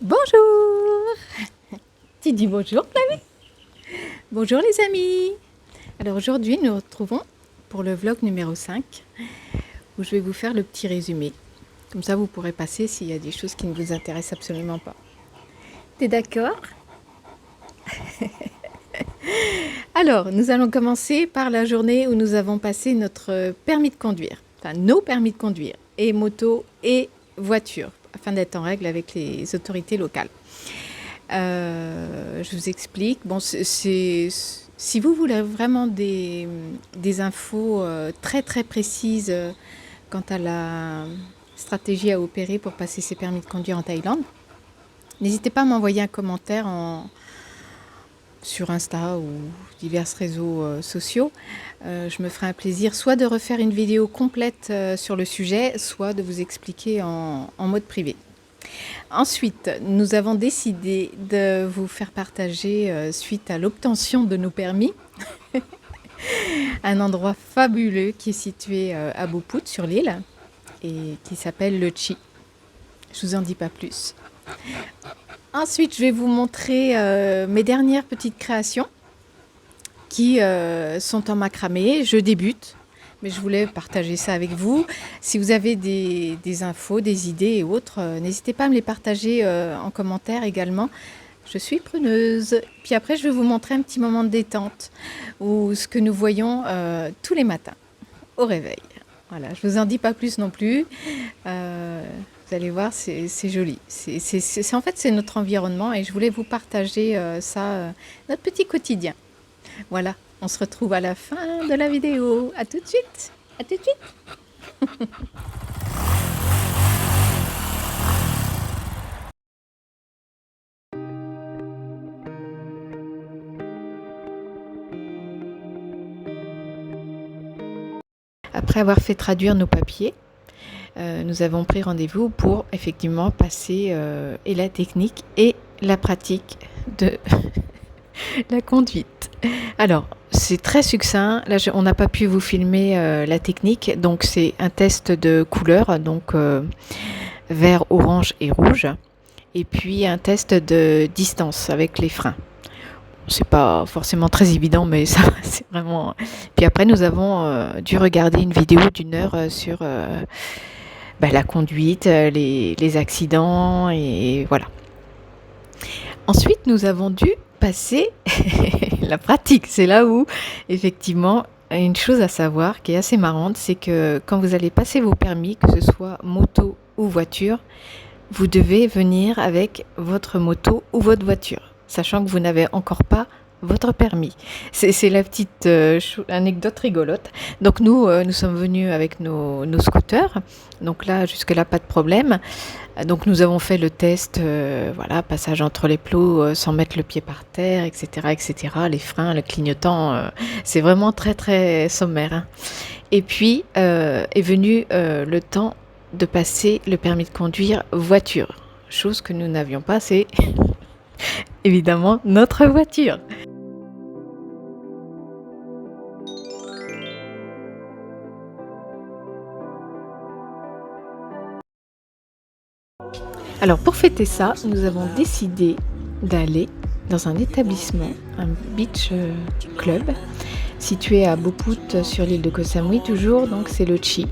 Bonjour! Tu dis bonjour, Flavie? Bonjour les amis! Alors aujourd'hui, nous nous retrouvons pour le vlog numéro 5 où je vais vous faire le petit résumé. Comme ça, vous pourrez passer s'il y a des choses qui ne vous intéressent absolument pas. T'es d'accord? Alors, nous allons commencer par la journée où nous avons passé notre permis de conduire. Enfin, nos permis de conduire, et moto et voiture, afin d'être en règle avec les autorités locales. Je vous explique. Bon, si vous voulez vraiment des infos très très précises quant à la stratégie à opérer pour passer ses permis de conduire en Thaïlande, n'hésitez pas à m'envoyer un commentaire sur Insta ou divers réseaux sociaux. Je me ferai un plaisir soit de refaire une vidéo complète sur le sujet, soit de vous expliquer en mode privé. Ensuite, nous avons décidé de vous faire partager, suite à l'obtention de nos permis, un endroit fabuleux qui est situé à Boput sur l'île et qui s'appelle le Chi. Je vous en dis pas plus. Ensuite, je vais vous montrer mes dernières petites créations qui sont en macramé. Je débute, mais je voulais partager ça avec vous. Si vous avez des infos, des idées et autres, n'hésitez pas à me les partager en commentaire également. Je suis preneuse. Puis après, je vais vous montrer un petit moment de détente ou ce que nous voyons tous les matins au réveil. Voilà, je vous en dis pas plus non plus. Vous allez voir, c'est joli. En fait, c'est notre environnement et je voulais vous partager notre petit quotidien. Voilà, on se retrouve à la fin de la vidéo. À tout de suite. À tout de suite. Après avoir fait traduire nos papiers, nous avons pris rendez-vous pour effectivement passer et la technique et la pratique de la conduite. Alors, c'est très succinct. Là, on n'a pas pu vous filmer la technique. Donc, c'est un test de couleur, donc vert, orange et rouge. Et puis, un test de distance avec les freins. C'est pas forcément très évident, mais ça, c'est vraiment... Puis après, nous avons dû regarder une vidéo d'1 heure sur la conduite, les accidents, et voilà. Ensuite, nous avons dû passer la pratique. C'est là où, effectivement, une chose à savoir qui est assez marrante, c'est que quand vous allez passer vos permis, que ce soit moto ou voiture, vous devez venir avec votre moto ou votre voiture, sachant que vous n'avez encore pas votre permis. C'est la petite anecdote rigolote. Donc nous sommes venus avec nos scooters. Donc là, jusque-là, pas de problème. Donc nous avons fait le test, passage entre les plots sans mettre le pied par terre, etc., etc. Les freins, le clignotant, c'est vraiment très très sommaire. Hein. Et puis est venu le temps de passer le permis de conduire voiture. Chose que nous n'avions pas, c'est évidemment notre voiture. Alors pour fêter ça, nous avons décidé d'aller dans un établissement, un beach club, situé à Boput sur l'île de Koh Samui toujours, donc c'est le Chi,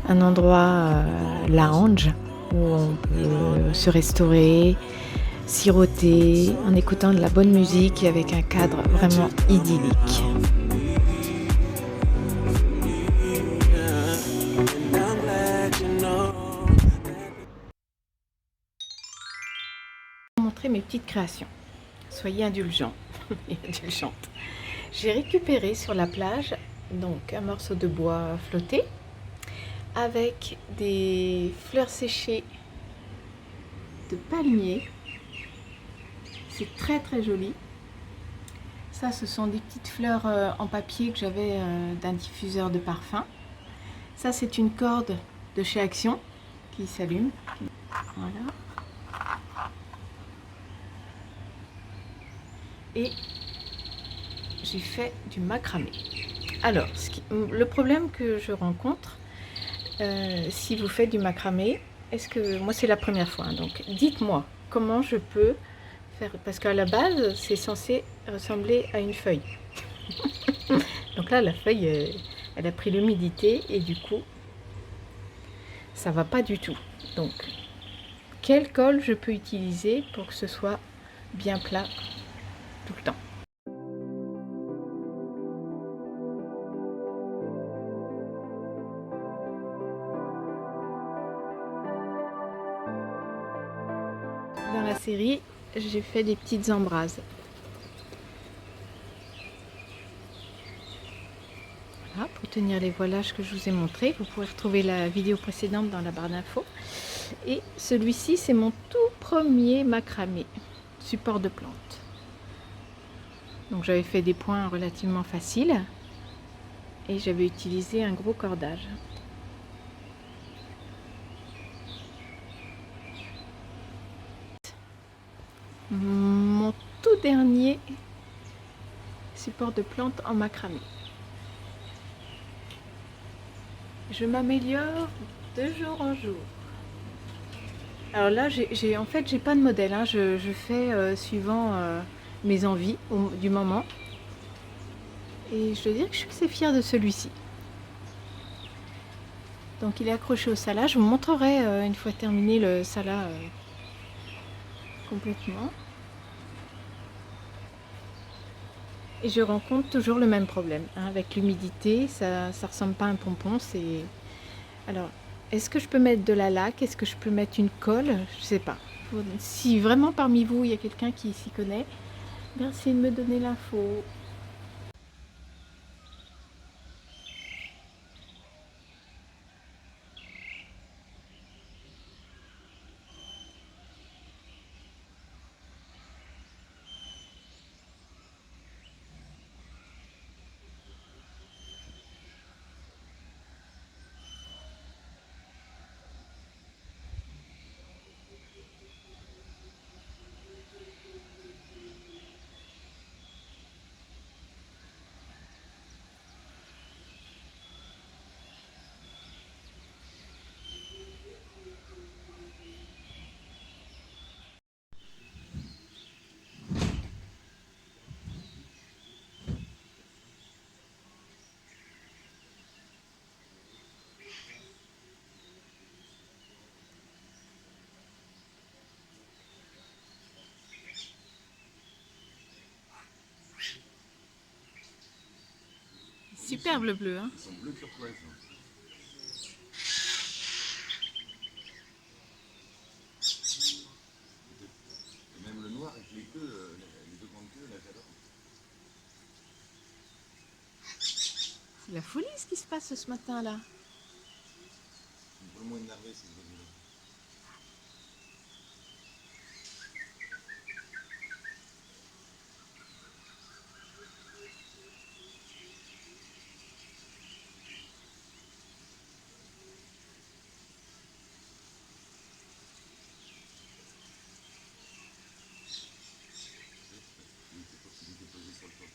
un endroit lounge où on peut se restaurer, siroter en écoutant de la bonne musique et avec un cadre vraiment idyllique. Je vais vous montrer mes petites créations. Soyez indulgents et indulgentes. J'ai récupéré sur la plage donc un morceau de bois flotté avec des fleurs séchées de palmier. C'est très très joli. Ça, ce sont des petites fleurs en papier que j'avais d'un diffuseur de parfum. Ça, c'est une corde de chez Action qui s'allume. Voilà. Et j'ai fait du macramé. Alors, le problème que je rencontre, si vous faites du macramé, est-ce que moi c'est la première fois, hein, donc dites-moi comment je peux faire, parce qu'à la base c'est censé ressembler à une feuille. Donc là la feuille elle a pris l'humidité et du coup ça va pas du tout. Donc quelle colle je peux utiliser pour que ce soit bien plat tout le temps? Dans la série, j'ai fait des petites embrases. Voilà, pour tenir les voilages que je vous ai montrés. Vous pouvez retrouver la vidéo précédente dans la barre d'infos. Et celui-ci, c'est mon tout premier macramé, support de plante. Donc j'avais fait des points relativement faciles et j'avais utilisé un gros cordage. Mon tout dernier support de plante en macramé. Je m'améliore de jour en jour. Alors là, en fait, j'ai pas de modèle, hein. Je fais suivant mes envies du moment. Et je dois dire que je suis assez fière de celui-ci. Donc il est accroché au salat. Je vous montrerai une fois terminé le salat complètement. Et je rencontre toujours le même problème, hein, avec l'humidité. Ça ressemble pas à un pompon. Alors, est-ce que je peux mettre de la laque? Est-ce que je peux mettre une colle? Je sais pas. Si vraiment parmi vous il y a quelqu'un qui s'y connaît, merci de me donner l'info. Superbe le bleu, hein. Ils sont bleu turquoise. Et même le noir avec les queues, les deux grandes queues, là j'adore. C'est la folie ce qui se passe ce matin là. Ils sont pour le moins énervés ces oiseaux-là. Il était posé sur le toit.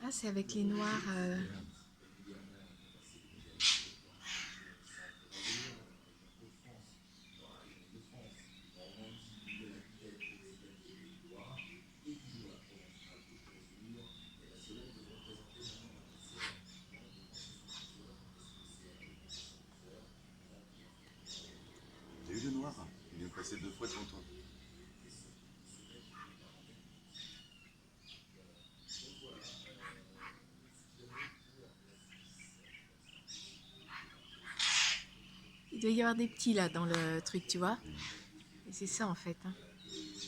Ah, c'est avec les noirs. T'as eu le noir? Il vient passer 2 fois devant toi. Il doit y avoir des petits là dans le truc, tu vois. Et c'est ça en fait, hein.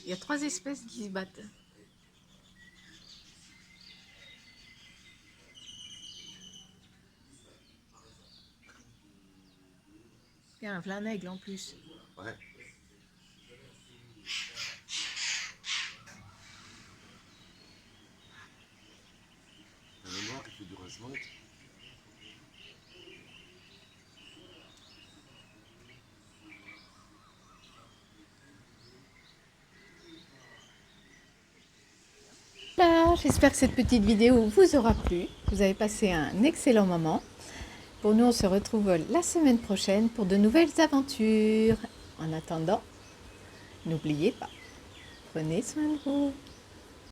Il y a 3 espèces qui se battent. Il y a un aigle en plus. Ouais. Le noir il fait du racement. Voilà, j'espère que cette petite vidéo vous aura plu. Vous avez passé un excellent moment. Pour nous, on se retrouve la semaine prochaine pour de nouvelles aventures. En attendant, n'oubliez pas, prenez soin de vous.